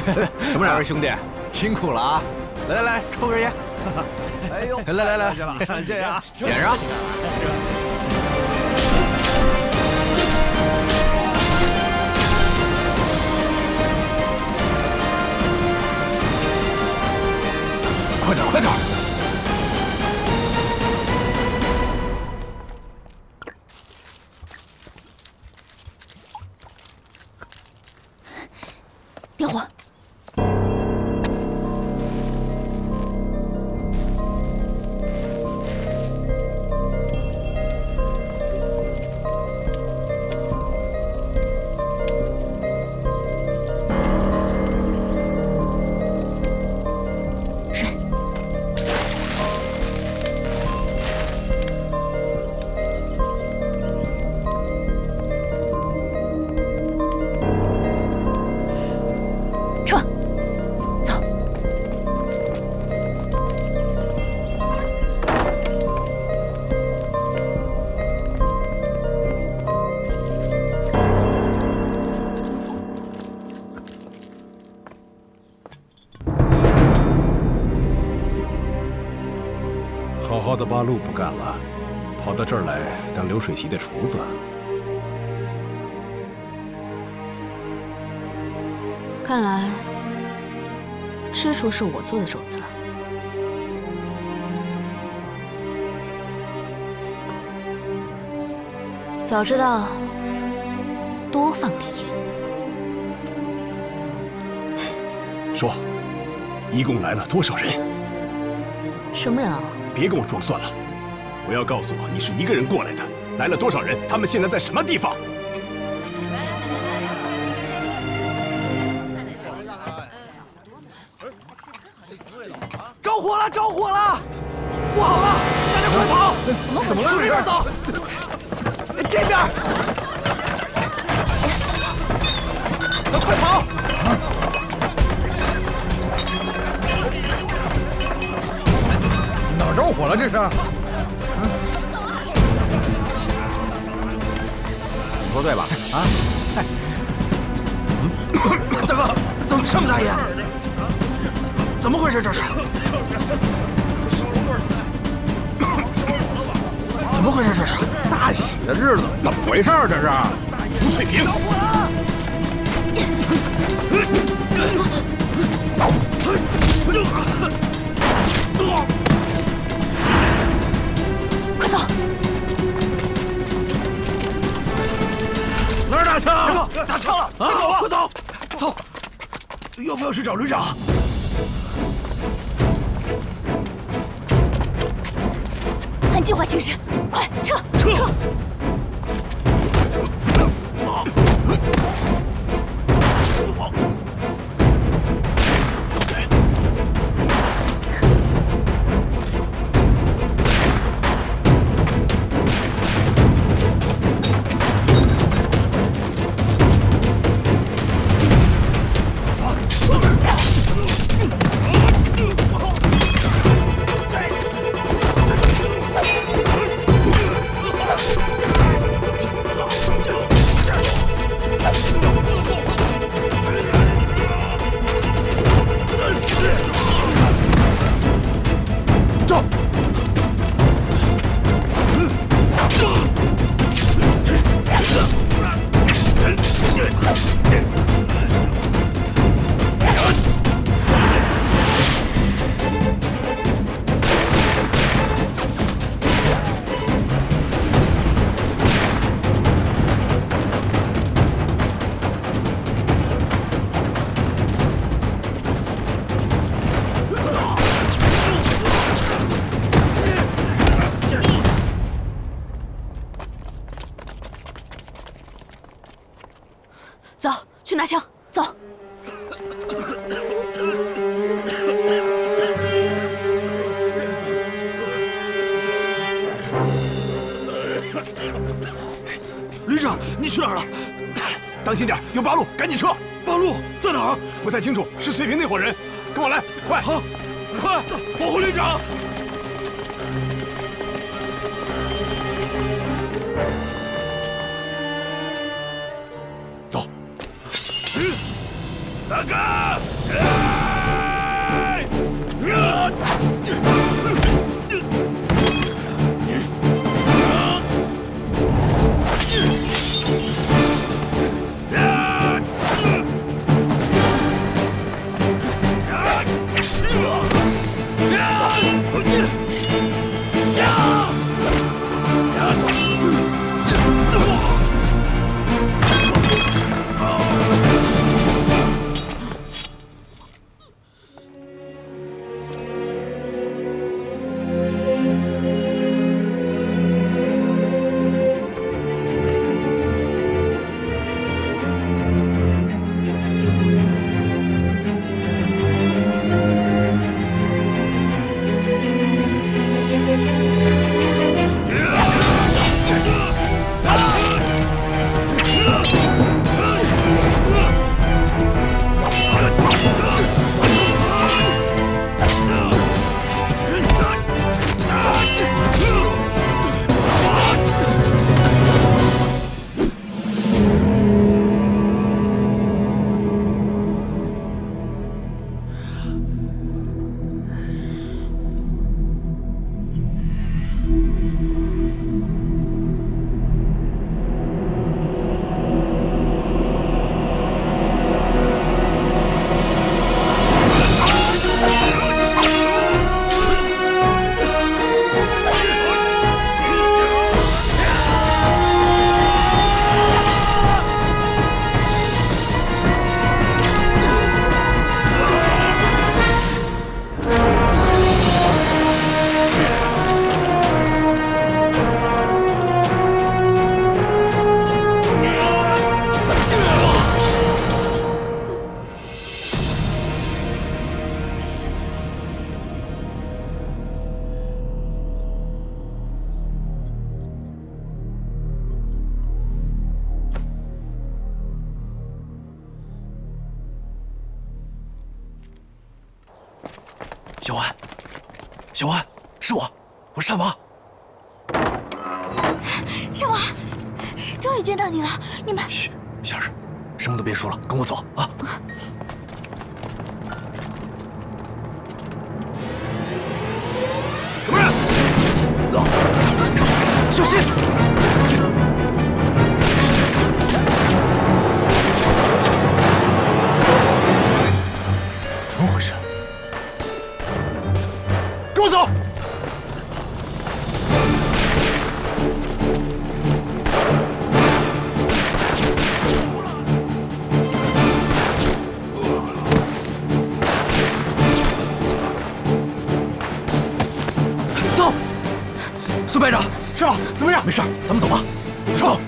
什么人？二位兄弟，辛苦了啊！来，抽根烟。哎呦，来，感谢呀！点上。快点！点火。水。撤。走。好好的八路不干了，跑到这儿来当流水席的厨子。看来吃出是我做的肘子了。早知道多放点盐。说，一共来了多少人？什么人啊？别跟我装蒜了，我要告诉我你是一个人过来的。来了多少人？他们现在在什么地方？着火了！不好了，大家快跑！怎么了？往这边走，这边！快跑！哪着火了？这是？你说对吧？啊？大哥，怎么这么大烟？怎么回事？这是？怎么回事？这是？大喜的日子，怎么回事？这是？吴翠萍，快走！哪儿打枪？打枪了！快走啊！快走！走！要不要去找旅长？按计划行事，快撤！撤！走，去拿枪，走。旅长，你去哪儿了？当心点，有八路，赶紧撤！八路在哪儿？不太清楚，是翠萍那伙人。跟我来，快！好，快，保护旅长！走。大哥！小安，是我单王。单王，终于见到你了，你们……嘘，小日，什么都别说了，跟我走啊！什么人？小心！怎么回事？跟我走！走！苏排长，是吧？怎么样？没事，咱们走吧。走。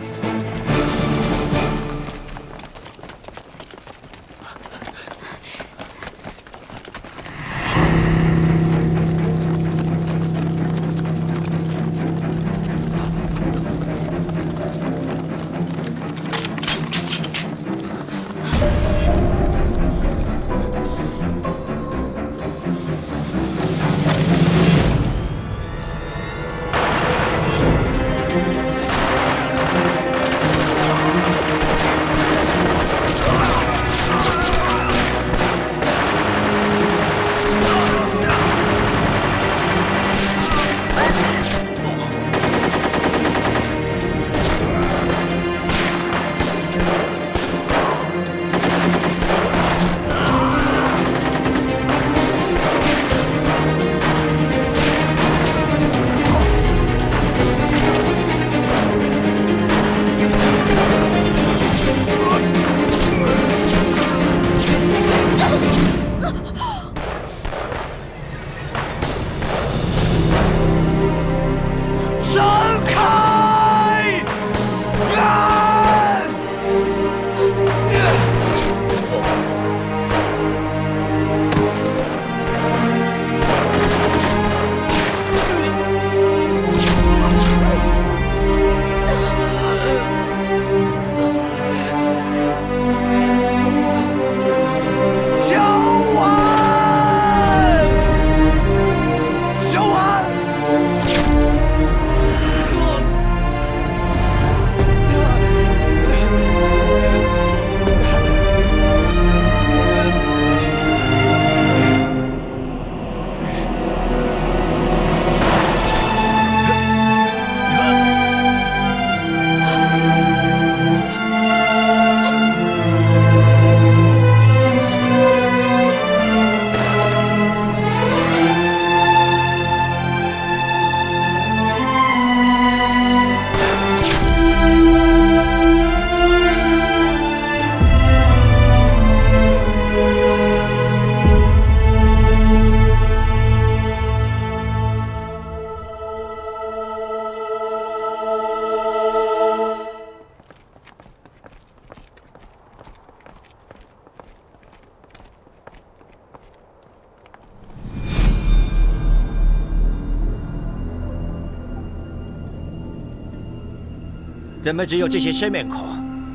怎么只有这些生面孔？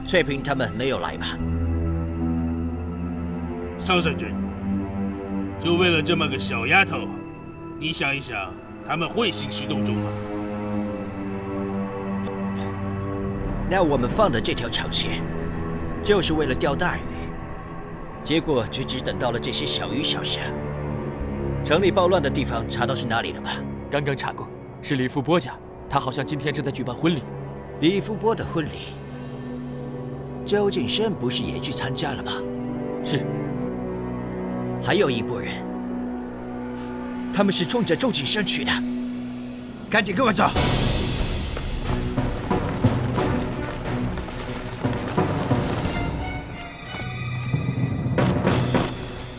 翠萍他们没有来吧？上神君，就为了这么个小丫头，你想一想，他们会兴师动众吗？那我们放的这条长线，就是为了钓大鱼，结果却只等到了这些小鱼小虾。城里暴乱的地方查到是哪里了吧？刚刚查过，是李富波家，他好像今天正在举办婚礼。李富波的婚礼，周景生不是也去参加了吗？是。还有一拨人，他们是冲着周景生去的，赶紧跟我走。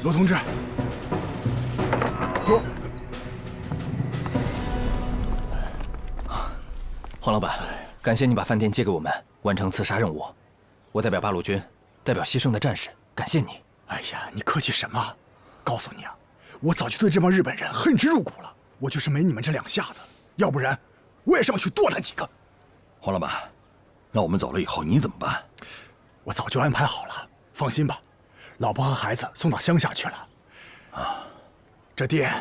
罗同志，黄老板，感谢你把饭店借给我们，完成刺杀任务。我代表八路军，代表牺牲的战士，感谢你。哎呀，你客气什么？告诉你啊，我早就对这帮日本人恨之入骨了。我就是没你们这两下子，要不然我也上去剁他几个。黄老板，那我们走了以后你怎么办？我早就安排好了，放心吧，老婆和孩子送到乡下去了。啊，这店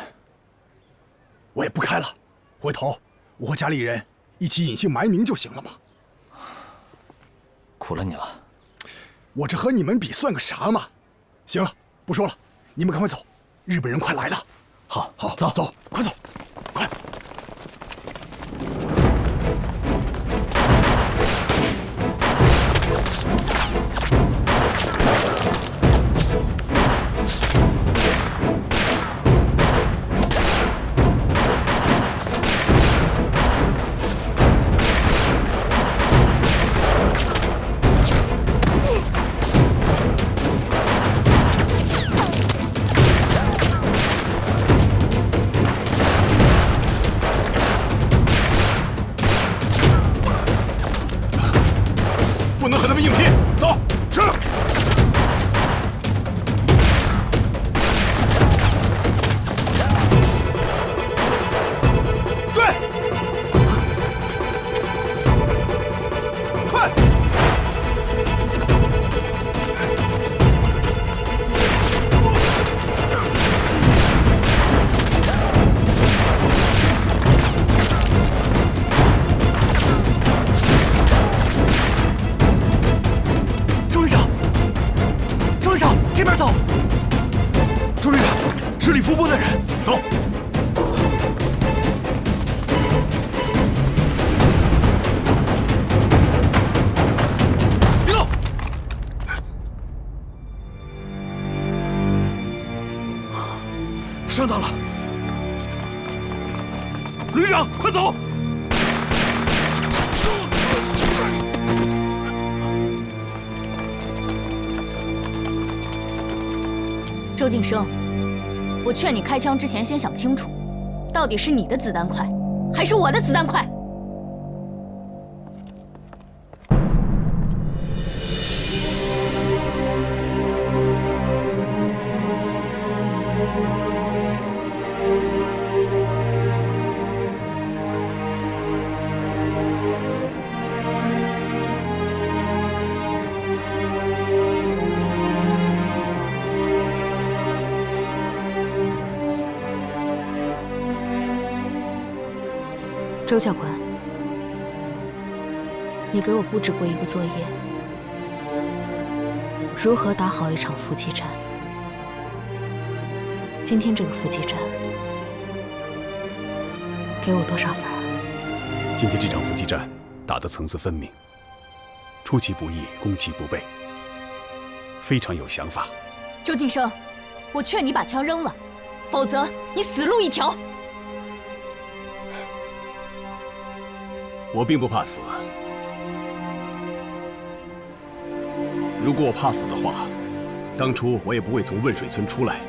我也不开了。回头我和家里人一起隐姓埋名就行了嘛。苦了你了。我这和你们比算个啥嘛？行了，不说了，你们赶快走，日本人快来了。好，好，走走，快走，快！不能和他们硬拼，走！是。追！快！这边走。周队长，是李福波的人，走。别动！上当了，旅长，快走！周晋生，我劝你开枪之前先想清楚，到底是你的子弹快，还是我的子弹快？周教官，你给我布置过一个作业，如何打好一场伏击战。今天这个伏击战，给我多少分？今天这场伏击战打得层次分明，出其不意，攻其不备，非常有想法。周晋生，我劝你把枪扔了，否则你死路一条。我并不怕死。如果我怕死的话，当初我也不会从汶水村出来。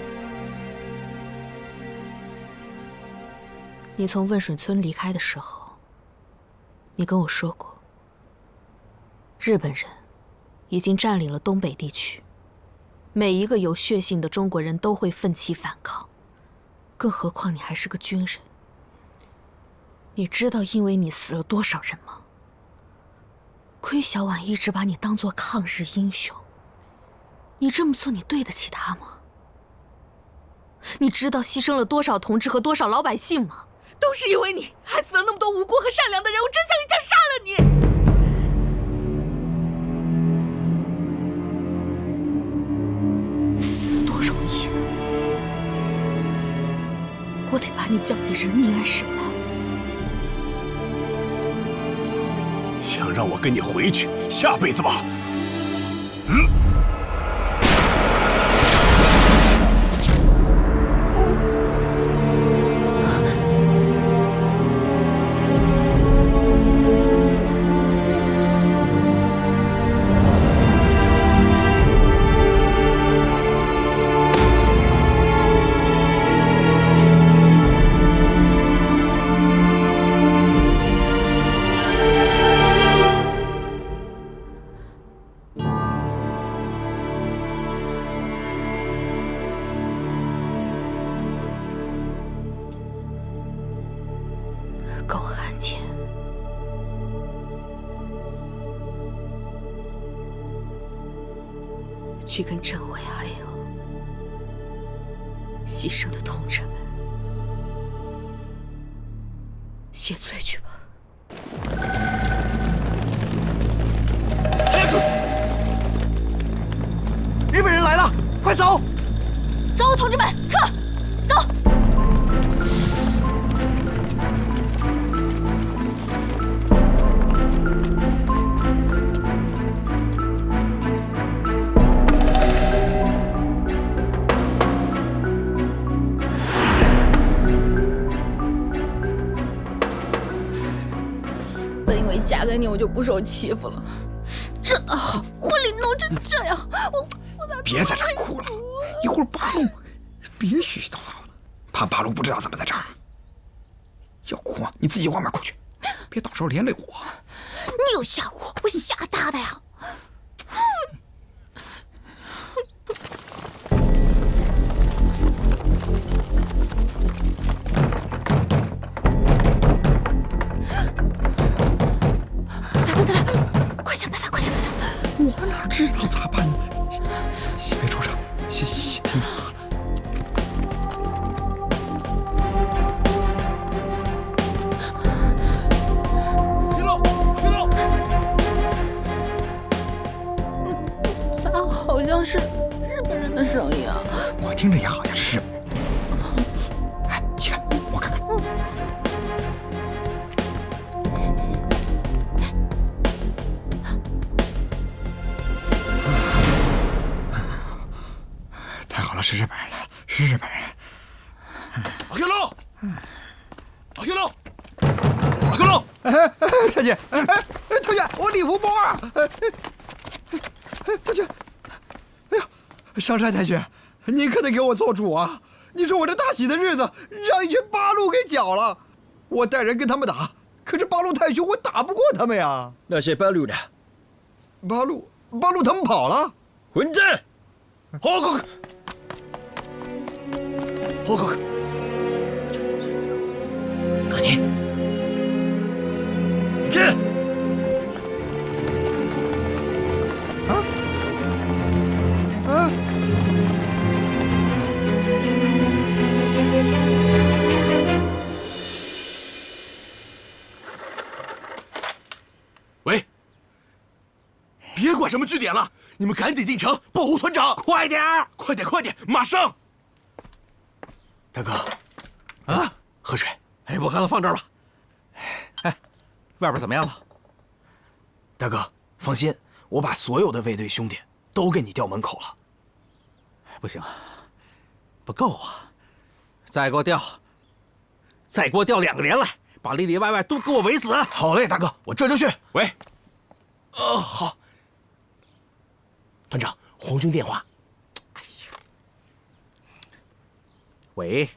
你从汶水村离开的时候，你跟我说过，日本人已经占领了东北地区，每一个有血性的中国人都会奋起反抗，更何况你还是个军人。你知道因为你死了多少人吗？亏小婉一直把你当作抗日英雄，你这么做你对得起他吗？你知道牺牲了多少同志和多少老百姓吗？都是因为你害死了那么多无辜和善良的人，我真想一枪杀了你！死多少亿人，我得把你交给人民来审判。想让我跟你回去，下辈子吧。狗汉奸！去跟政委还有牺牲的同志们谢罪去吧。日本人来了，快走！走，同志们，撤！走！本以为嫁给你我就不受欺负了，真的好，婚礼弄成这样，我咋别在这儿哭了，一会儿八路别絮絮叨叨了，怕八路不知道咱们在这儿。要哭啊，你自己往外哭去，别到时候连累我。你有吓我，我吓大的呀！咋办？快想办法，快想办法！我哪知道咋办呢？先别出声，先听话。咋好像是日本人的声音啊？我听着也好像是日本人。哎，起来，我看看。太好了，是日本人来了，是日本人。阿 Q 龙，阿 Q 龙，阿 Q 龙，太君，太君，我李福波啊！太君，哎呀，上山太君，您可得给我做主啊！你说我这大喜的日子让一群八路给搅了，我带人跟他们打，可是八路太凶，我打不过他们呀。那些八路的，八路他们跑了。混蛋！报告，报告。那你，看。喂，别管什么据点了，你们赶紧进城保护团长，快点儿，快点，快点，马上！大哥，啊，喝水。哎，我看了，放这儿吧。哎，外边怎么样了？大哥，放心，我把所有的卫队兄弟都给你调门口了。不行，不够啊！再给我调2个连来，把里里外外都给我围死！好嘞，大哥，我这就去。喂，好。团长，红军电话。哎呀，喂，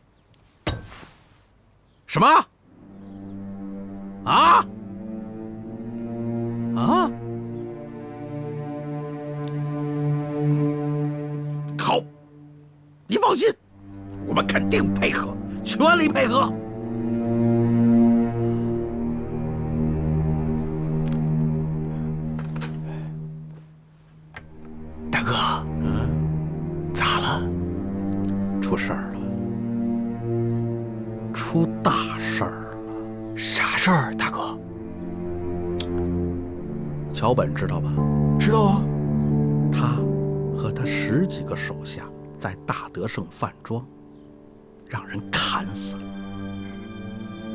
什么？啊？啊？好，你放心，我们肯定配合，全力配合。大哥，咋了？出事儿了，出大事儿了。啥事儿，大哥？桥本知道吧？知道啊。他和他10几个手下在大德胜饭庄，让人砍死了。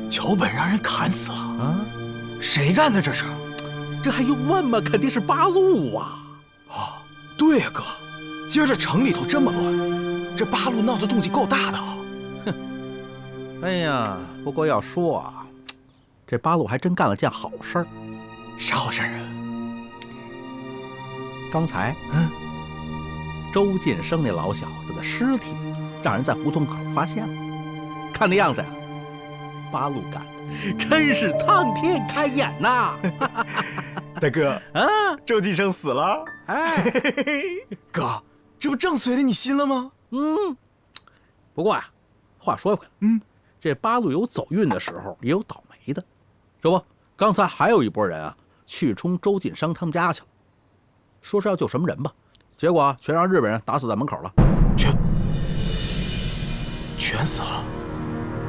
桥本让人砍死了啊？谁干的这是？这还用问吗？肯定是八路啊！哦，对呀，哥，今儿这城里头这么乱，这八路闹的动静够大的啊！哼，哎呀，不过要说啊，这八路还真干了件好事儿。啥好事儿啊？刚才，周晋生那老小子的尸体，让人在胡同口发现了。看那样子呀，八路干的真是苍天开眼呐！大哥啊，周晋生死了。哎，哥，这不正随着你心了吗？不过呀，话说回来，这八路有走运的时候，也有倒霉的。这不，刚才还有一拨人啊，去冲周晋生他们家去了，说是要救什么人吧，结果全让日本人打死在门口了，全死了。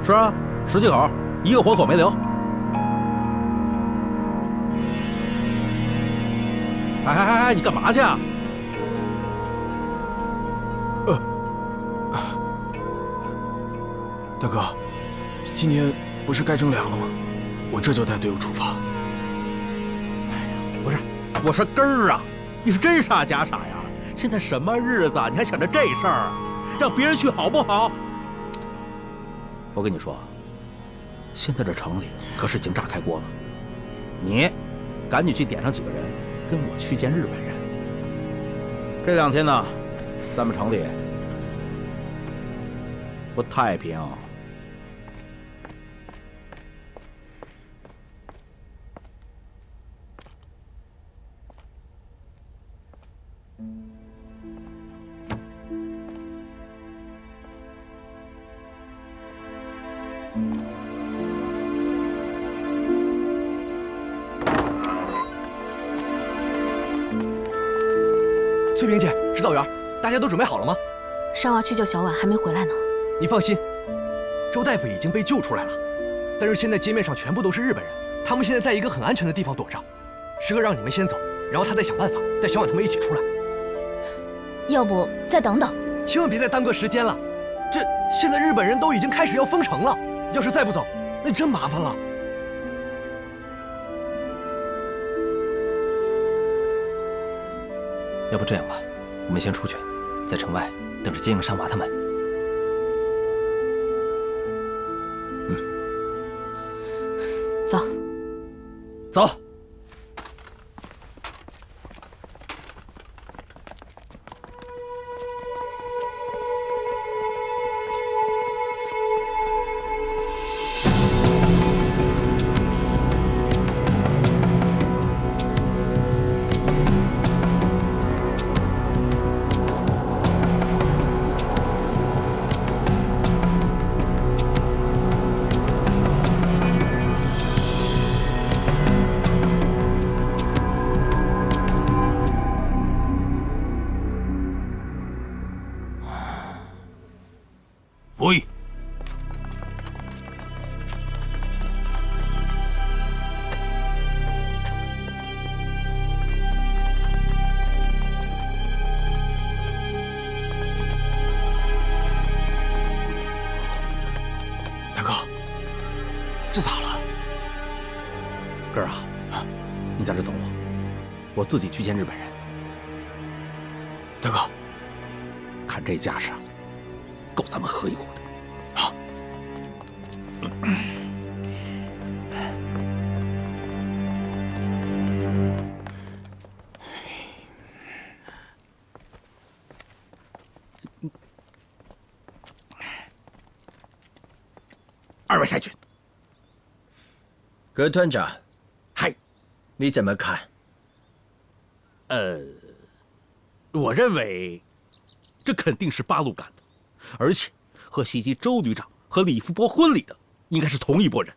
是啊，10几口，一个活口没留。哎，你干嘛去啊？大哥，今年不是该征粮了吗？我这就带队伍出发。不是，我说根儿啊，你是真傻假傻呀？现在什么日子，你还想着这事儿？让别人去好不好？我跟你说，现在这城里可是已经炸开锅了。你赶紧去点上几个人，跟我去见日本人。这2天呢，咱们城里不太平。翠萍姐，指导员，大家都准备好了吗？上娃去救小婉，还没回来呢。你放心，周大夫已经被救出来了，但是现在街面上全部都是日本人，他们现在在一个很安全的地方躲着。师哥让你们先走，然后他再想办法带小婉他们一起出来。要不再等等？千万别再耽搁时间了，现在日本人都已经开始要封城了，要是再不走，那真麻烦了。要不这样吧，我们先出去，在城外等着接应上娃他们。走，走。喂，大哥，这咋了？哥儿啊，你在这等我，我自己去见日本人。大哥，看这架势，够咱们喝一壶的。好。2位太君，葛团长，嗨，你怎么看？我认为这肯定是八路干的，而且和袭击周旅长和李福伯婚礼的应该是同一拨人，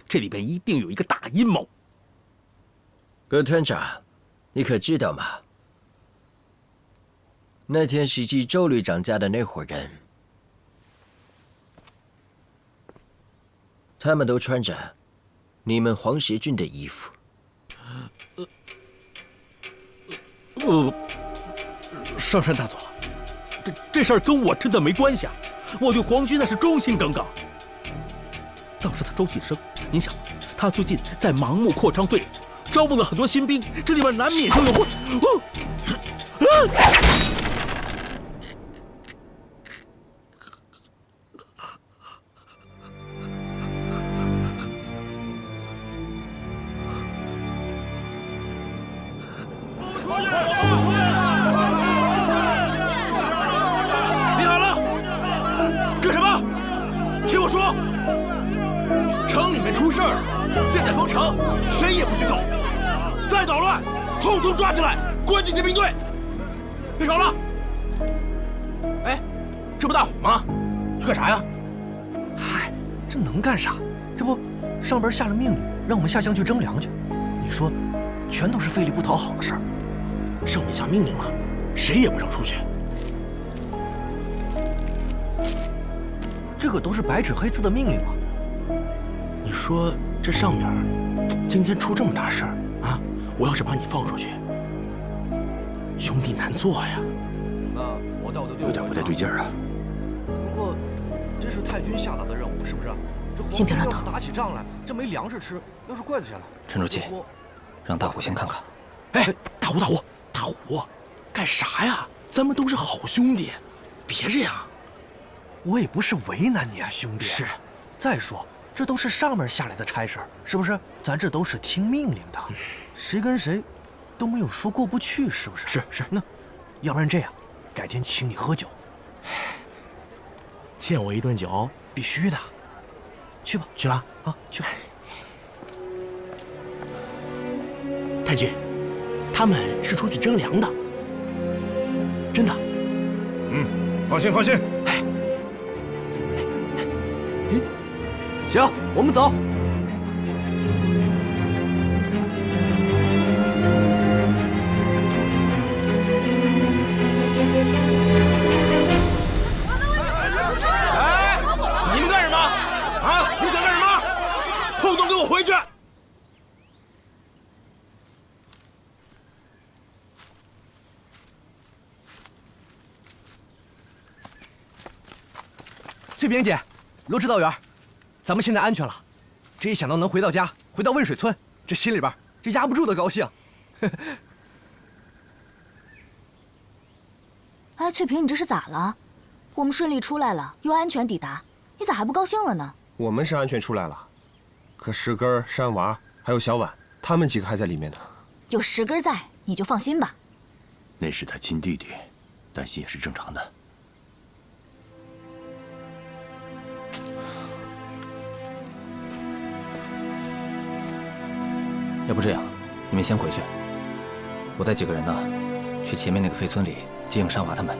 这里边一定有一个大阴谋。葛团长，你可知道吗？那天袭击周旅长家的那伙人，他们都穿着你们黄协军的衣服。上山大佐，这事儿跟我真的没关系啊！我对皇军那是忠心耿耿。倒是他周晋生，您想，他最近在盲目扩张队伍，招募了很多新兵，这里面难免就有过。别喊了！干什么？听我说，城里面出事儿了，现在封城，谁也不许走。再捣乱，统统抓起来，关进宪兵队。别吵了！哎，这不大虎吗？去干啥呀？嗨，这能干啥？这不，上边下了命令，让我们下乡去征粮去。你说，全都是费力不讨好的事儿。上面下命令了，谁也不让出去。这可都是白纸黑字的命令啊！你说这上面今天出这么大事儿啊！我要是把你放出去，兄弟难做呀。那我带我的队伍有点不太对劲儿啊。不过，这是太君下达的任务，是不是？这先别乱动要是打起仗来，这没粮食吃，要是怪罪下来，沉住气，让大虎先看看。哎，大虎，干啥呀？咱们都是好兄弟，别这样。我也不是为难你啊，兄弟。是。再说，这都是上面下来的差事，是不是？咱这都是听命令的，谁跟谁都没有说过不去，是不是？是。那，要不然这样，改天请你喝酒。欠我一顿酒，必须的。去吧，去了啊，去吧。太君，他们是出去征粮的，真的。放心。行，我们走。哎，你们干什么？啊，你们想干什么？通通给我回去！翠萍姐，罗指导员。咱们现在安全了，这一想到能回到家，回到汶水村，这心里边就压不住的高兴。哎，翠萍，你这是咋了？我们顺利出来了，又安全抵达，你咋还不高兴了呢？我们是安全出来了，可石根、山娃还有小婉，他们几个还在里面呢。有石根在，你就放心吧。那是他亲弟弟，担心也是正常的。要不这样，你们先回去，我带几个人呢，去前面那个废村里接应山娃他们。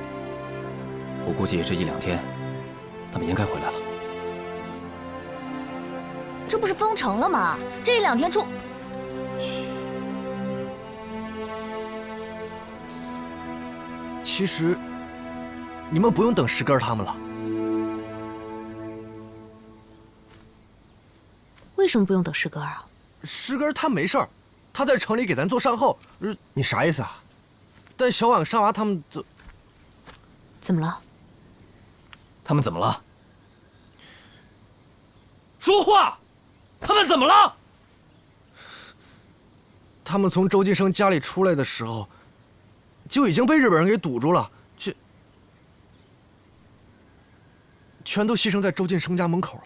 我估计这1、2天，他们应该回来了。这不是封城了吗？这1、2天出……其实，你们不用等石根他们了。为什么不用等石根啊？石根他没事儿，他在城里给咱做善后。你啥意思啊？但小婉、山娃他们怎么了？他们怎么了？说话！他们怎么了？他们从周晋生家里出来的时候，就已经被日本人给堵住了，全都牺牲在周晋生家门口了。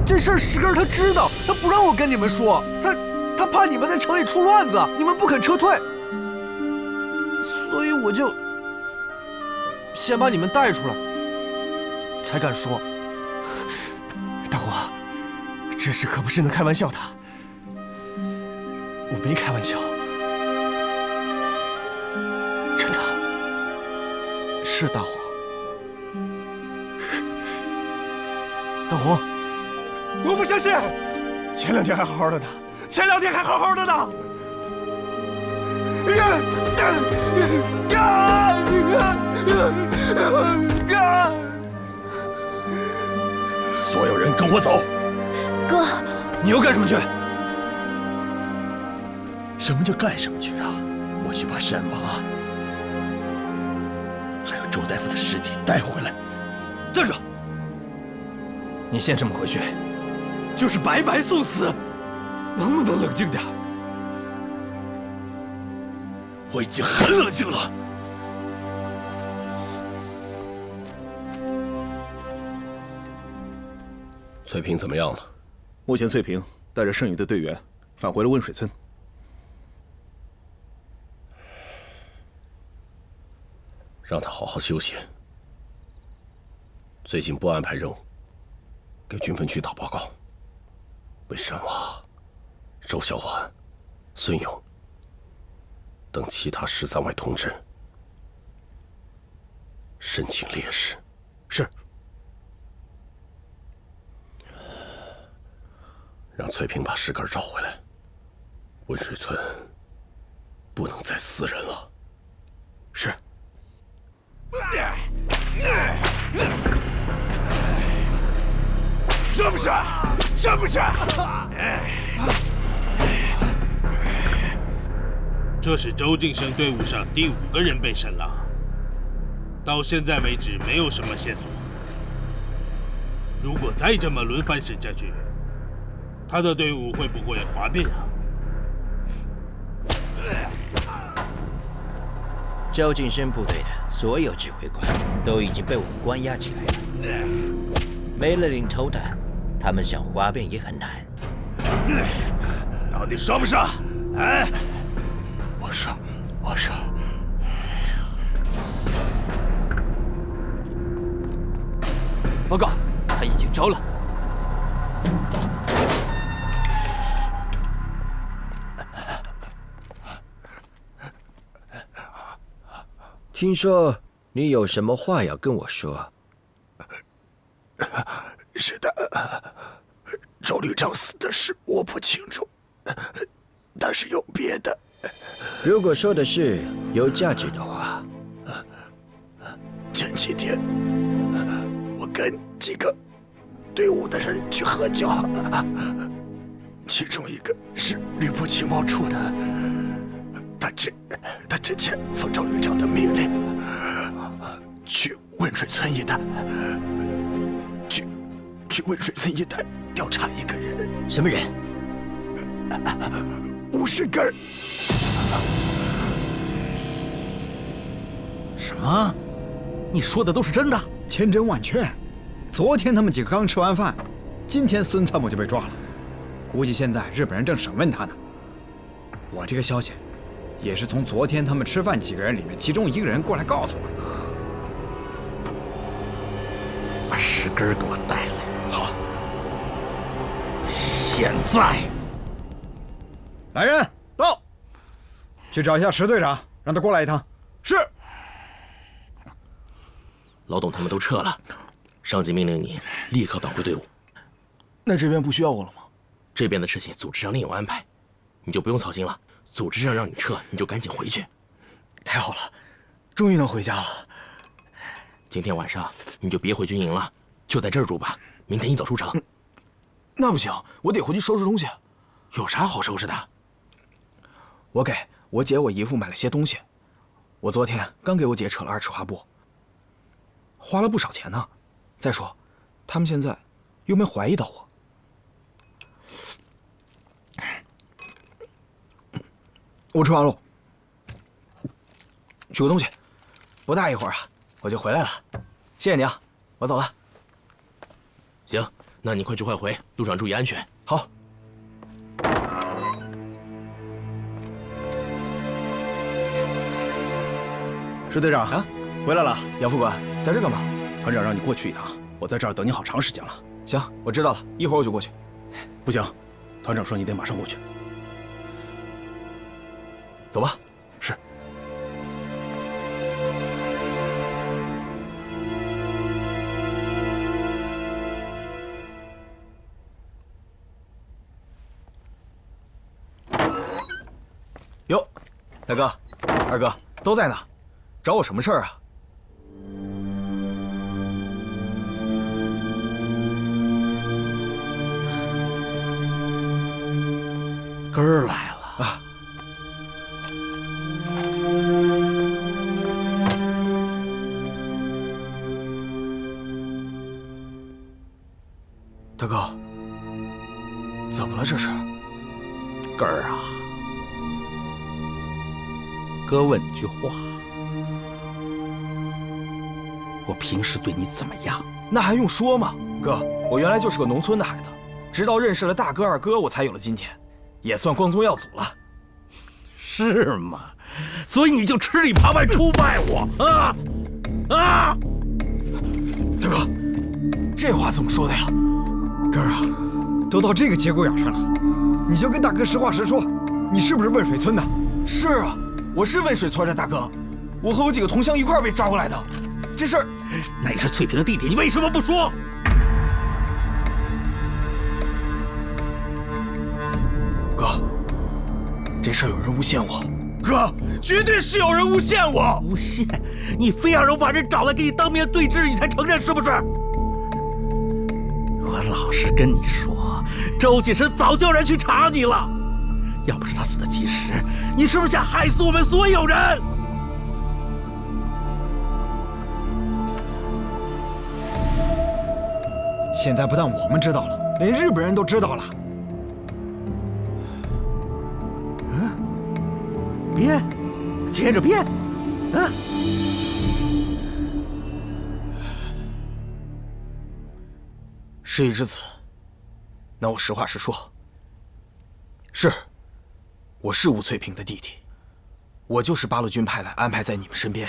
这事儿石根他知道，他不让我跟你们说，他怕你们在城里出乱子，你们不肯撤退，所以我就先把你们带出来，才敢说。大虎，这事可不是能开玩笑的。我没开玩笑，真的。是大虎。大虎。我不相信，前2天还好好的呢，前2天还好好的呢。所有人跟我走。哥，你要干什么去？什么叫干什么去啊？我去把山娃还有周大夫的尸体带回来。站住！你现这么回去，就是白白送死，能不能冷静点？我已经很冷静了。翠萍怎么样了？目前翠萍带着剩余的队员返回了汶水村。让他好好休息。最近不安排任务，给军分区打报告。为山娃、周小婉、孙勇等其他13位同志申请烈士。是。让翠萍把石根找回来。温水村不能再死人了。是。是不是？是不是？这是周晋生队伍上第5个人被审了，到现在为止没有什么线索。如果再这么轮番审下去，他的队伍会不会哗变啊？周晋生部队的所有指挥官都已经被我们关押起来了，没了领头的，他们想哗变也很难。到底说不说？哎，我说。报告，他已经招了。听说你有什么话要跟我说？是的，周旅长死的事我不清楚，但是有别的。如果说的是有价值的话，前几天我跟几个队伍的人去喝酒，其中一个是旅部情报处的，他之前奉周旅长的命令去温水村一带，去温水村一带调查一个人。什么人？50根。什么？你说的都是真的？千真万确。昨天他们几个刚吃完饭，今天孙参谋就被抓了，估计现在日本人正审问他呢。我这个消息也是从昨天他们吃饭几个人里面其中一个人过来告诉我的。把10根给我带来。好，现在。来人，到，去找一下石队长，让他过来一趟。是。老董他们都撤了，上级命令你立刻返回队伍。那这边不需要我了吗？这边的事情组织上另有安排，你就不用操心了。组织上让你撤，你就赶紧回去。太好了，终于能回家了。今天晚上你就别回军营了，就在这儿住吧。明天一早出城。那不行，我得回去收拾东西。有啥好收拾的？我给我姐我姨夫买了些东西，我昨天刚给我姐扯了2尺花布，花了不少钱呢。再说，他们现在又没怀疑到我。我吃完了，取个东西，不大一会儿啊，我就回来了。谢谢你啊，我走了。行，那你快去快回，路上注意安全。好。石队长啊，回来了。杨副官，在这干嘛？团长让你过去一趟，我在这儿等你好长时间了。行，我知道了，一会儿我就过去。不行，团长说你得马上过去。走吧。是。哟，大哥、二哥都在呢，找我什么事儿啊？根儿来了啊！大哥，怎么了这是？根儿啊，哥问你句话，我平时对你怎么样？那还用说吗？哥，我原来就是个农村的孩子，直到认识了大哥二哥，我才有了今天，也算光宗耀祖了。是吗？所以你就吃里扒外出卖我啊啊！大哥，这话怎么说的呀？根儿啊，都到这个节骨眼上了，你就跟大哥实话实说，你是不是汶水村的？是啊，我是汶水村的大哥，我和我几个同乡一块儿被抓过来的。这事儿，那你是翠萍的弟弟，你为什么不说？哥，这事儿有人诬陷我。哥，绝对是有人诬陷我！诬陷？你非要人把人找来给你当面对质，你才承认是不是？我老实跟你说，周锦生早就让人去查你了。要不是他死的及时，你是不是想害死我们所有人？现在不但我们知道了，连日本人都知道了。变，接着变，事已至此，那我实话实说，是，我是吴翠萍的弟弟，我就是八路军派来安排在你们身边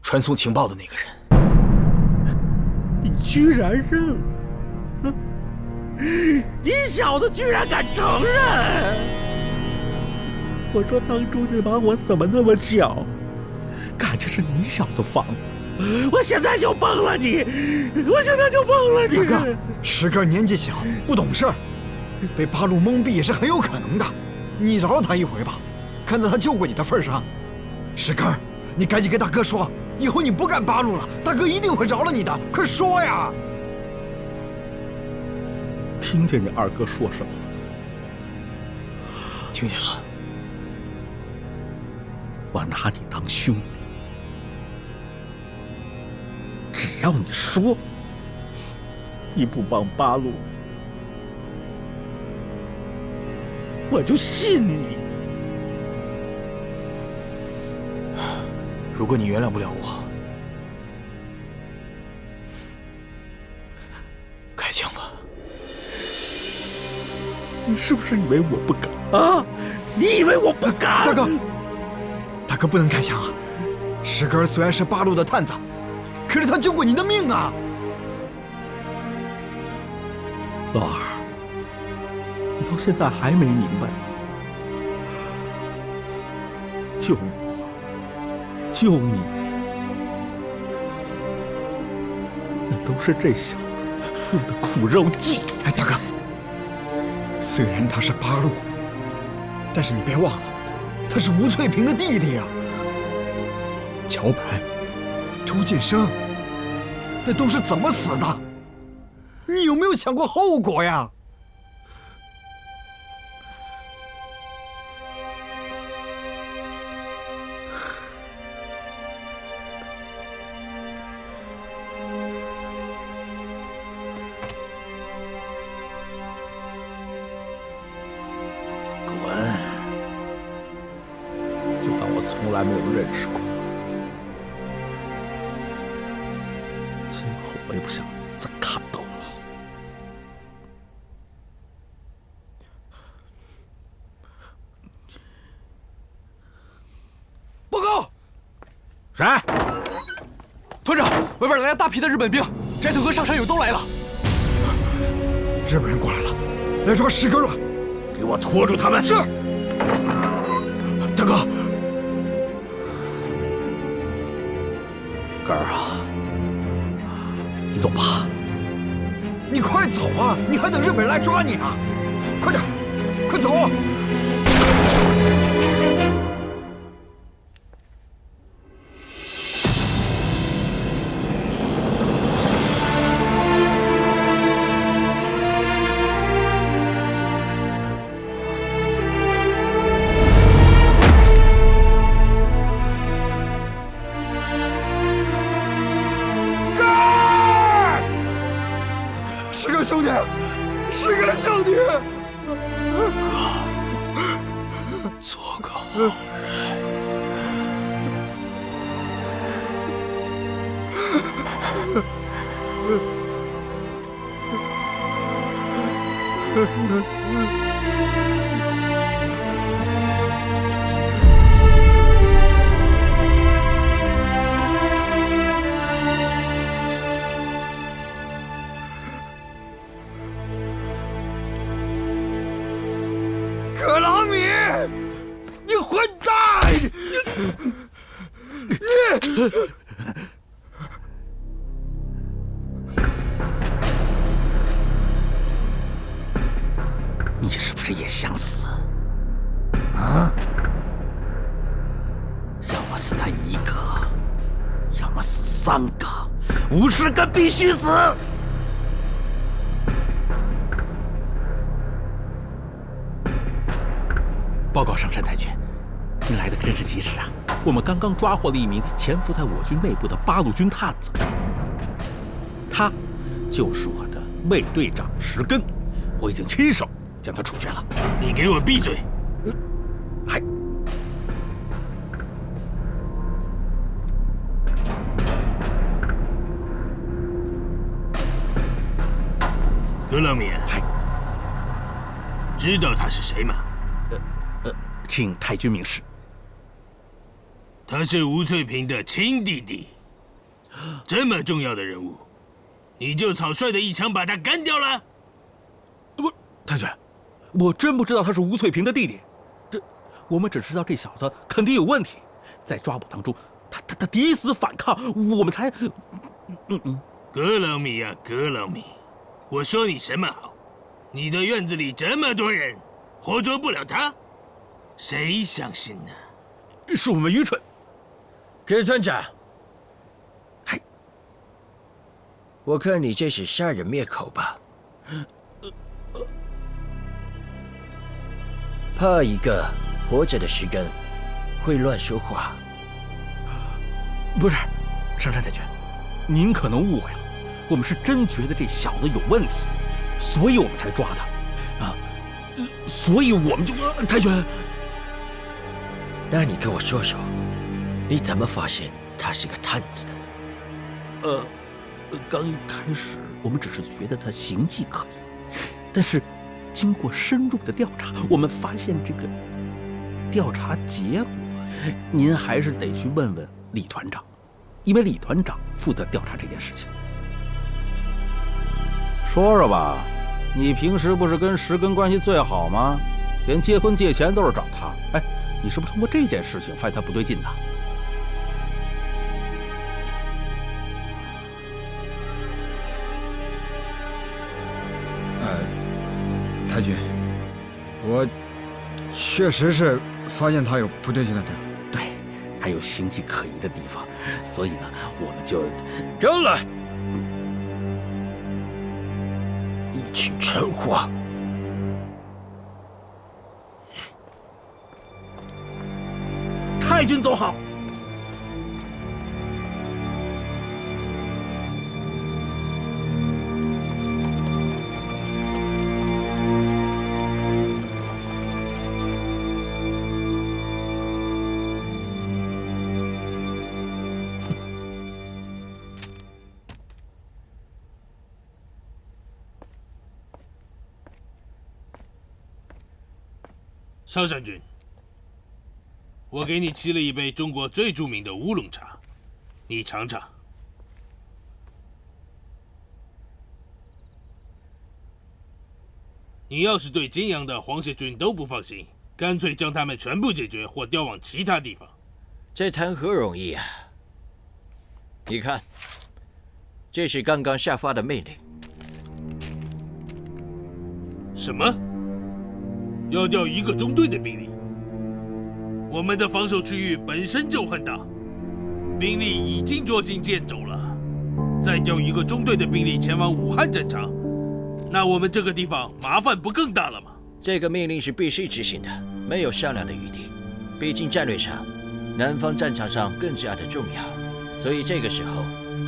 传送情报的那个人。你居然认了？你小子居然敢承认！我说当初那把火怎么那么小？感情是你小子放的，我现在就崩了你！我现在就崩了你！大哥，石根年纪小，不懂事儿，被八路蒙蔽也是很有可能的。你饶了他一回吧，看在他救过你的份上。石根，你赶紧跟大哥说，以后你不干八路了，大哥一定会饶了你的。快说呀！听见你二哥说什么了？听见了。我拿你当兄弟，只要你说你不帮八路，我就信你。如果你原谅不了我，开枪吧。你是不是以为我不敢啊？你以为我不敢？大哥。大哥不能开枪啊！石根虽然是八路的探子，可是他救过你的命啊！老二，你到现在还没明白吗？救我，救你，那都是这小子用的苦肉计。哎，大哥，虽然他是八路，但是你别忘了。他是吴翠萍的弟弟呀，桥本、周晋生，那都是怎么死的？你有没有想过后果呀？从来没有认识过，今后我也不想再看到你。报告，谁？团长，外边来了大批的日本兵，斋藤和上山友都来了。日本人过来了，来抓石根了，给我拖住他们！是，大哥。根儿啊，你走吧。你快走啊！你还等日本人来抓你啊？快点，快走！兄弟，是个兄弟，哥，做个好人。可拉米，你混蛋！你是不是也想死？啊？要么死他一个，要么死3个，50个必须死！报告上山太君，您来的真是及时啊！我们刚刚抓获了一名潜伏在我军内部的八路军探子，他就是我的卫队长石根，我已经亲手将他处决了。你给我闭嘴！还。格朗米，知道他是谁吗？请太君明示。他是吴翠萍的亲弟弟，这么重要的人物，你就草率的一枪把他干掉了？不，太君，我真不知道他是吴翠萍的弟弟。我们只知道这小子肯定有问题，在抓捕当中，他抵死反抗，我们才……格朗米呀，格朗米。我说你什么好？你的院子里这么多人，活捉不了他，谁相信呢？是我们愚蠢。葛团长，我看你这是杀人灭口吧？怕一个活着的石根会乱说话？不是，上山太君，您可能误会了。我们是真觉得这小子有问题，所以我们才抓他，啊，所以我们就太君。那你跟我说说，你怎么发现他是个探子的？刚一开始我们只是觉得他形迹可疑，但是经过深入的调查，我们发现这个调查结果，您还是得去问问李团长，因为李团长负责调查这件事情。说说吧，你平时不是跟石根关系最好吗？连结婚借钱都是找他。哎，你是不是通过这件事情发现他不对劲呢？太君，我确实是发现他有不对劲的地方，对，还有形迹可疑的地方，所以呢，我们就够了。一群蠢货！太君走好。上山君，我给你沏了一杯中国最著名的乌龙茶，你尝尝。你要是对金阳的黄协军都不放心，干脆将他们全部解决或调往其他地方。这谈何容易啊！你看，这是刚刚下发的命令。什么？要调一个中队的兵力？我们的防守区域本身就很大，兵力已经捉襟见肘了，再调一个中队的兵力前往武汉战场，那我们这个地方麻烦不更大了吗？这个命令是必须执行的，没有商量的余地。毕竟战略上，南方战场上更加的重要，所以这个时候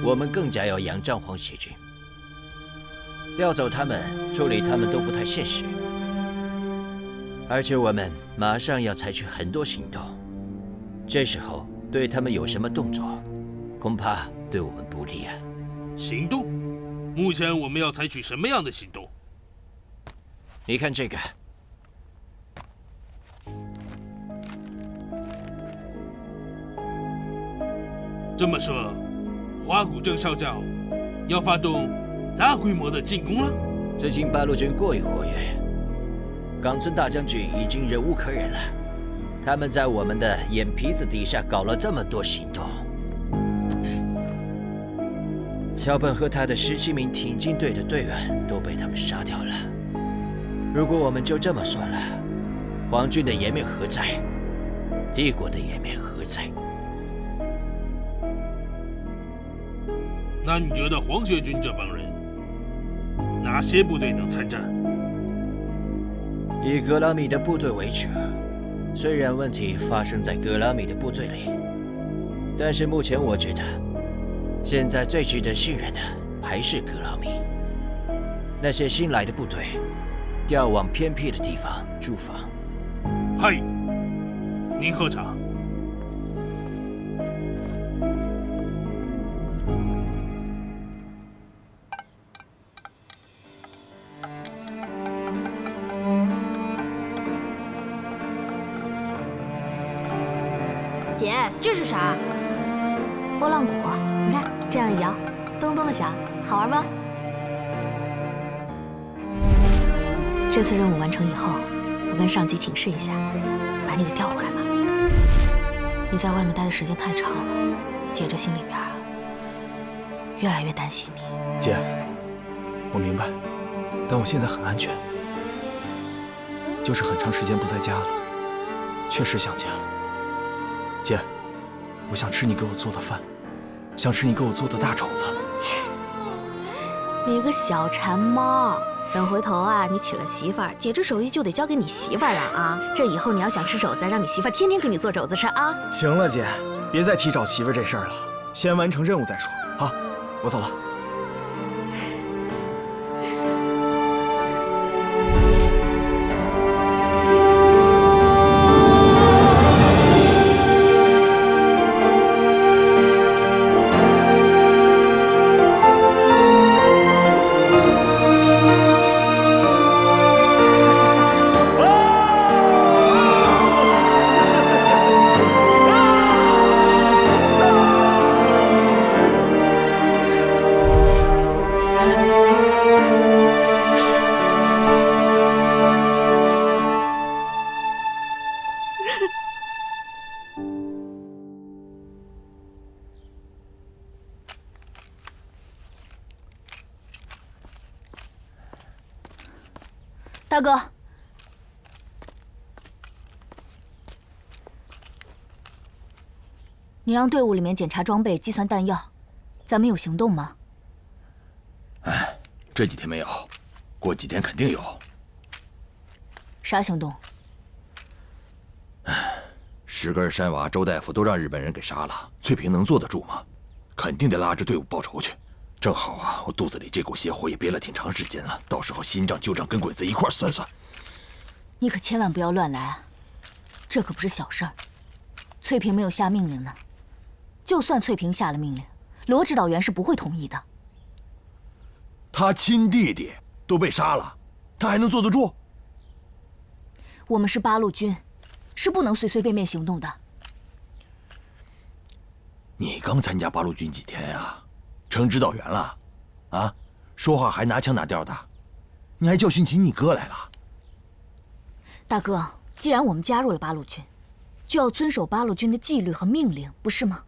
我们更加要仰仗黄协军。调走他们，处理他们都不太现实。而且我们马上要采取很多行动，这时候对他们有什么动作，恐怕对我们不利啊。行动？目前我们要采取什么样的行动？你看这个，这么说，花谷镇少将要发动大规模的进攻了？最近八路军过于活跃。冈村大将军已经忍无可忍了，他们在我们的眼皮子底下搞了这么多行动。小本和他的17名挺进队的队员都被他们杀掉了。如果我们就这么算了，皇军的颜面何在？帝国的颜面何在？那你觉得黄协军这帮人，哪些部队能参战？以格拉米的部队为主，虽然问题发生在格拉米的部队里，但是目前我觉得，现在最值得信任的还是格拉米。那些新来的部队，调往偏僻的地方驻防。嗨，您喝茶。姐，这是啥？拨浪鼓，你看这样一摇，咚咚的响，好玩吧？这次任务完成以后，我跟上级请示一下，把你给调回来吧。你在外面待的时间太长了，姐这心里边越来越担心你。姐，我明白，但我现在很安全，就是很长时间不在家了，确实想家。姐，我想吃你给我做的饭，想吃你给我做的大肘子。切，你个小馋猫！等回头啊，你娶了媳妇儿，姐这手艺就得交给你媳妇儿了啊！这以后你要想吃肘子，让你媳妇儿天天给你做肘子吃啊！行了，姐，别再提找媳妇儿这事儿了，先完成任务再说。好，我走了。大哥，你让队伍里面检查装备、计算弹药，咱们有行动吗？哎，这几天没有，过几天肯定有。啥行动？石根、山娃、周大夫都让日本人给杀了，翠萍能坐得住吗？肯定得拉着队伍报仇去。正好啊，我肚子里这股邪火也憋了挺长时间了，到时候新账旧账跟鬼子一块算算。你可千万不要乱来啊，这可不是小事儿。翠萍没有下命令呢，就算翠萍下了命令，罗指导员是不会同意的。他亲弟弟都被杀了，他还能坐得住？我们是八路军，是不能随随便便行动的。你刚参加八路军几天呀？成指导员了，啊，说话还拿腔拿调的，你还教训起你哥来了。大哥，既然我们加入了八路军，就要遵守八路军的纪律和命令，不是吗？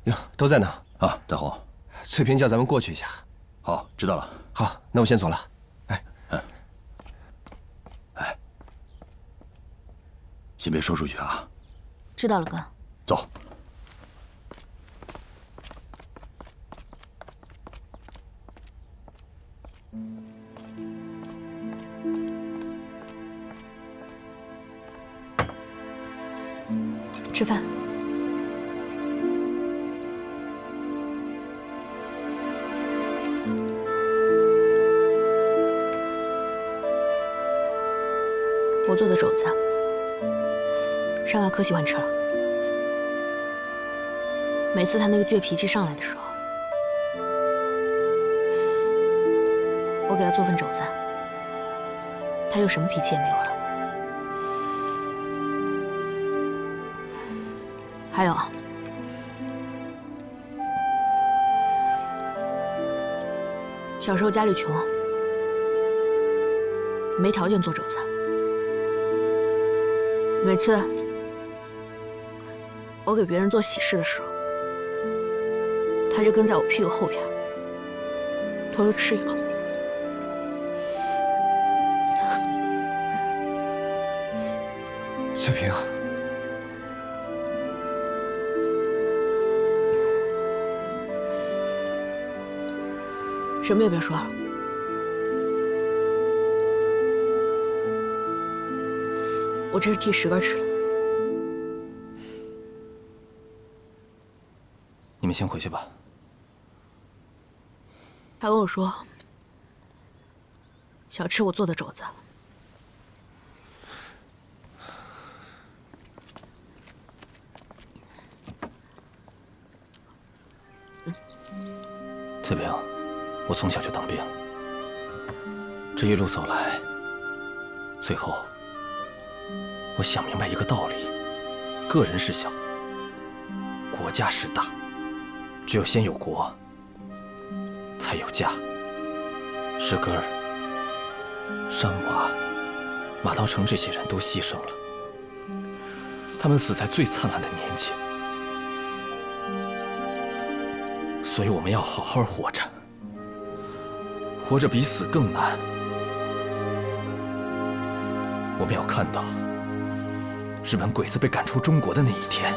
哟，都在呢啊，大红，翠萍叫咱们过去一下。好，知道了。好，那我先走了。哎，先别说出去啊。知道了，哥。走。吃饭。我做的肘子，山娃可喜欢吃了。每次他那个倔脾气上来的时候，我给他做份肘子，他就什么脾气也没有了。还有，小时候家里穷，没条件做肘子。每次我给别人做喜事的时候，他就跟在我屁股后边，偷偷吃一口。翠萍，什么也别说了，我这是替石根吃的。你们先回去吧。他跟我说，想吃我做的肘子。翠萍，我从小就当兵，这一路走来，最后我想明白一个道理：个人是小，国家是大。只有先有国，才有家。石根儿、山娃、马道成这些人都牺牲了，他们死在最灿烂的年纪。所以我们要好好活着，活着比死更难。我们要看到日本鬼子被赶出中国的那一天。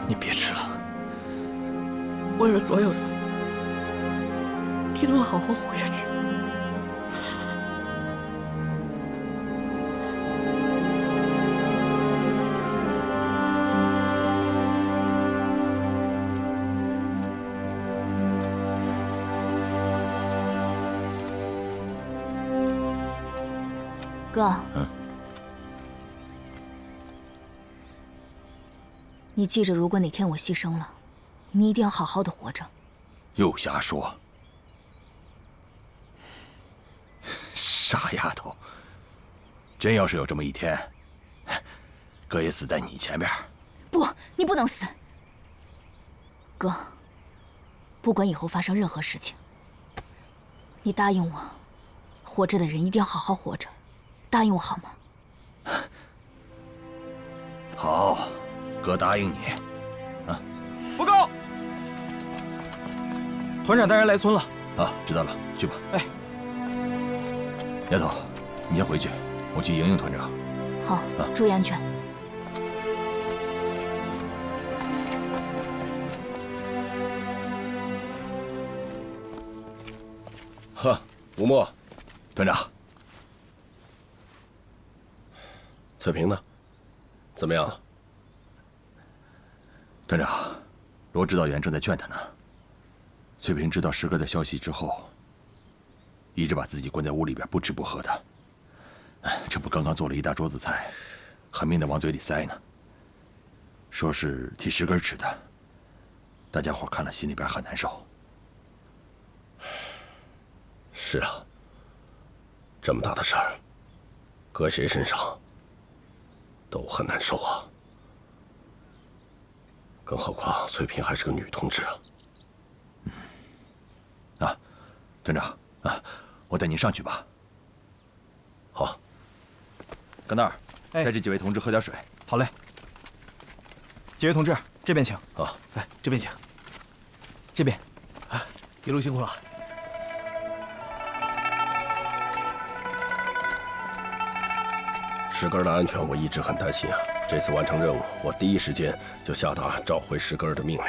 你别吃了。为了所有人，你都要好好活下去。哥，你记着，如果哪天我牺牲了，你一定要好好的活着。又瞎说，傻丫头！真要是有这么一天，哥也死在你前面。不，你不能死，哥。不管以后发生任何事情，你答应我，活着的人一定要好好活着。答应我好吗？好，哥答应你。啊，报告，团长大人来村了。啊，知道了，去吧。哎，丫头，你先回去，我去迎迎团长。好，注意安全。呵，吴墨，团长。翠萍呢？怎么样了？团长，罗指导员正在劝他呢。翠萍知道石哥的消息之后，一直把自己关在屋里边不吃不喝的。这不刚刚做了一大桌子菜，狠命的往嘴里塞呢。说是替石根吃的，大家伙看了心里边很难受。是啊，这么大的事儿，搁谁身上都很难受啊。更何况翠萍还是个女同志啊。啊，团长啊，我带您上去吧。好。甘纳尔，带这几位同志喝点水。好嘞。几位同志，这边请。啊，来这边请。这边。一路辛苦了。石根的安全我一直很担心啊。这次完成任务，我第一时间就下达召回石根的命令。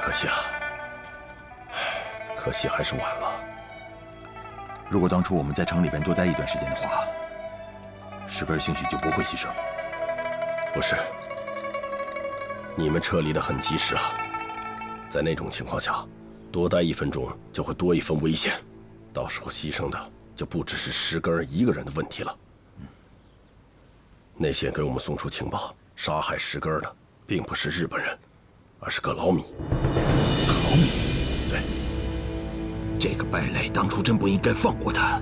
可惜啊，可惜还是晚了。如果当初我们在城里边多待一段时间的话，石根兴许就不会牺牲。不是，你们撤离的很及时啊。在那种情况下，多待1分钟就会多一分危险，到时候牺牲的就不只是石根一个人的问题了。那些给我们送出情报杀害石根的，并不是日本人，而是葛老米。葛老米，对，这个败类当初真不应该放过他。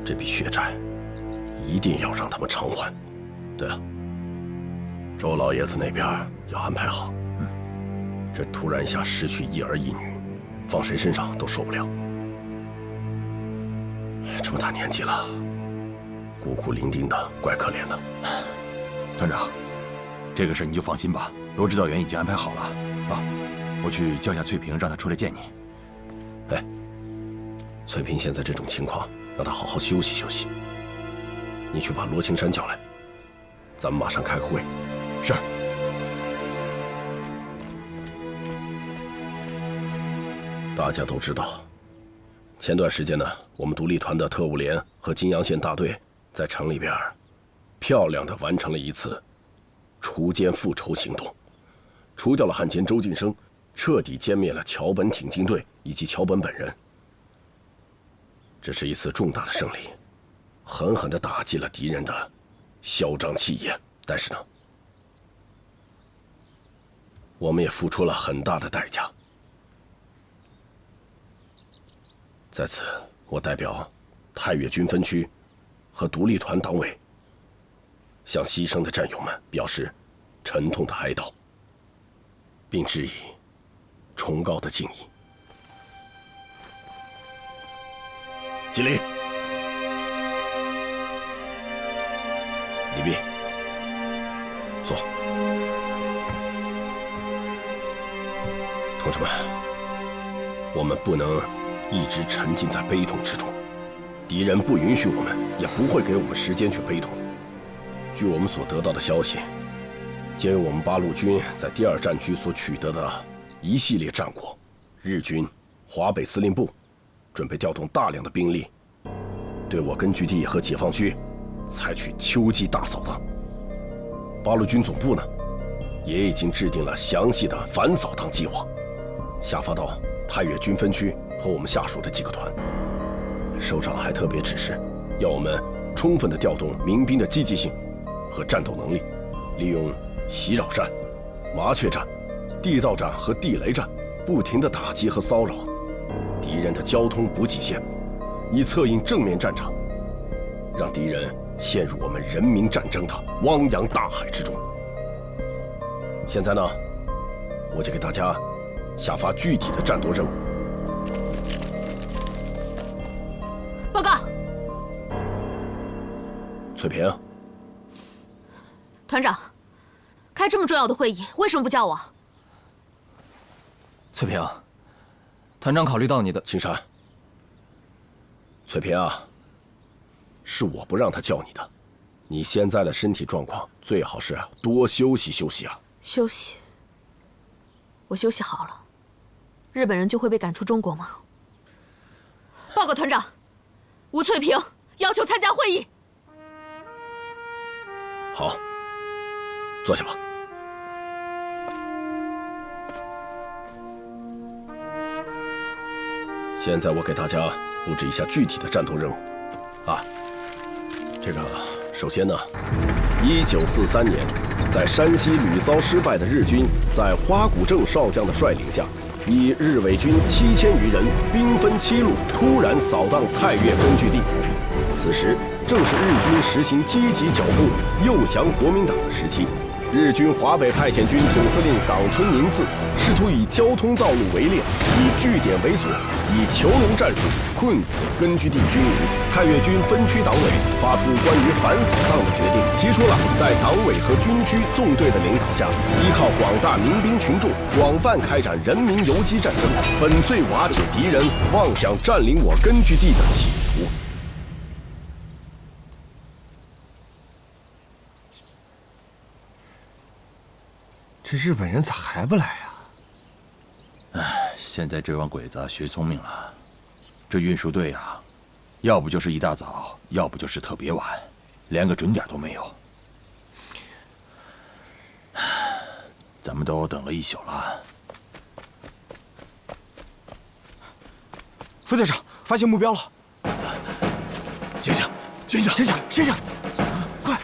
这笔血债一定要让他们偿还。对了，周老爷子那边要安排好。这突然一下失去一儿一女，放谁身上都受不了。这么大年纪了，孤苦伶仃的，怪可怜的。团长，这个事你就放心吧，罗指导员已经安排好了啊。我去叫下翠萍，让她出来见你。哎，翠萍现在这种情况，让她好好休息休息。你去把罗青山叫来，咱们马上开个会。是。大家都知道，前段时间呢，我们独立团的特务连和金阳县大队在城里边，漂亮的完成了一次除奸复仇行动，除掉了汉奸周晋生，彻底歼灭了桥本挺进队以及桥本本人。这是一次重大的胜利，狠狠地打击了敌人的嚣张气焰。但是呢，我们也付出了很大的代价。在此，我代表太岳军分区和独立团党委，向牺牲的战友们表示沉痛的哀悼，并致以崇高的敬意。敬礼。李弼，坐。同志们，我们不能一直沉浸在悲痛之中，敌人不允许我们，也不会给我们时间去悲痛。据我们所得到的消息，鉴于我们八路军在第2战区所取得的一系列战果，日军华北司令部准备调动大量的兵力，对我根据地和解放区采取秋季大扫荡。八路军总部呢，也已经制定了详细的反扫荡计划，下发到太岳军分区和我们下属的几个团。首长还特别指示，要我们充分地调动民兵的积极性和战斗能力，利用袭扰战、麻雀战、地道战和地雷战，不停地打击和骚扰敌人的交通补给线，以策应正面战场，让敌人陷入我们人民战争的汪洋大海之中。现在呢，我就给大家下发具体的战斗任务。报告，翠萍，团长，开这么重要的会议，为什么不叫我？翠萍，团长考虑到你的。青山，翠萍啊，是我不让他叫你的。你现在的身体状况，最好是多休息休息啊。休息？我休息好了，日本人就会被赶出中国吗？报告团长，吴翠萍要求参加会议。好，坐下吧。现在我给大家布置一下具体的战斗任务，啊，这个首先呢，1943年，在山西屡遭失败的日军，在花谷正少将的率领下，以日伪军7000余人，兵分7路，突然扫荡太岳根据地。此时正是日军实行积极剿共、诱降国民党的时期。日军华北派遣军总司令冈村宁次试图以交通道路围猎，以据点为锁，以囚笼战术困死根据地军民。太岳军分区党委发出关于反扫荡的决定，提出了在党委和军区纵队的领导下，依靠广大民兵群众广泛开展人民游击战争，粉碎瓦解敌人妄想占领我根据地的企图。这日本人咋还不来呀？哎，现在这帮鬼子学聪明了，这运输队啊，要不就是一大早，要不就是特别晚，连个准点都没有。咱们都等了一宿了。副队长，发现目标了！醒醒，醒醒，醒醒，醒醒！快！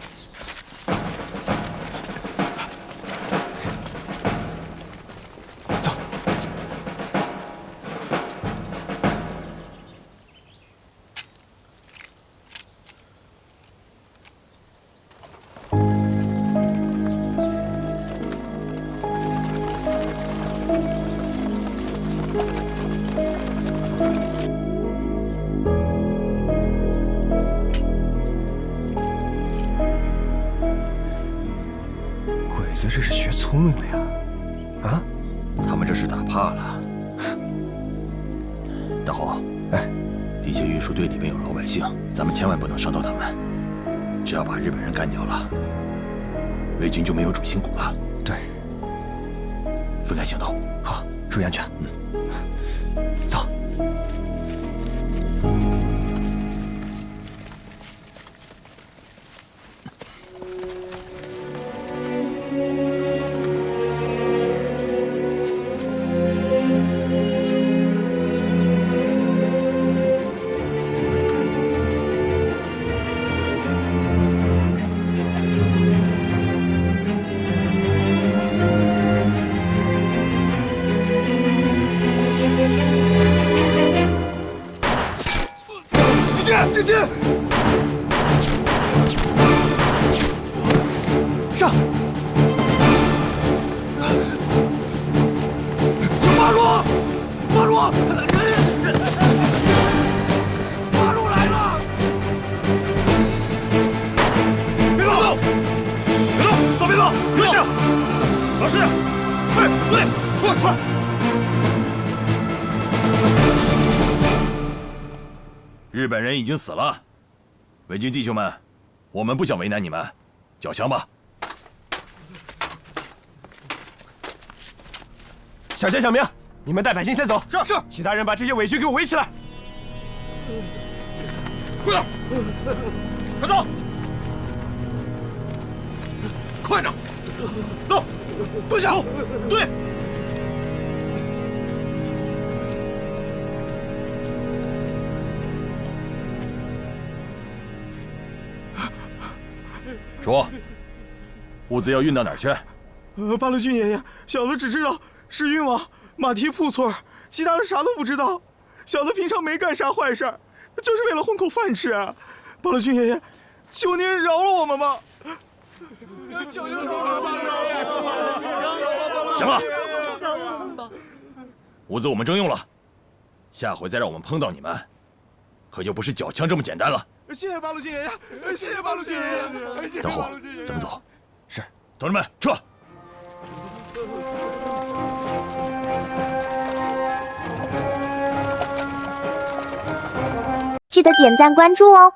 这是学聪明了呀！啊，他们这是打怕了。大侯，哎，地下运输队里面有老百姓，咱们千万不能伤到他们。只要把日本人干掉了，伪军就没有主心骨了。对，分开行动，好，注意安全。走。志军，上！八路，八路，八路来了！别动！别动！都别动！有事！老师，快，对，快！日本人已经死了，伪军弟兄们，我们不想为难你们，缴枪吧。小县小明，你们带百姓先走。是。其他人把这些伪军给我围起来。快点，快走！快点，走，蹲下，对。说，物资要运到哪儿去？八路军爷爷，小的只知道是运往马蹄铺村，其他的啥都不知道。小的平常没干啥坏事，就是为了混口饭吃。八路军爷爷，求您饶了我们吧！行了，物资我们征用了，下回再让我们碰到你们，可就不是缴枪这么简单了。谢谢八路军爷爷，谢谢八路军爷爷。大伙，咱们走。是，同志们，撤！记得点赞关注哦。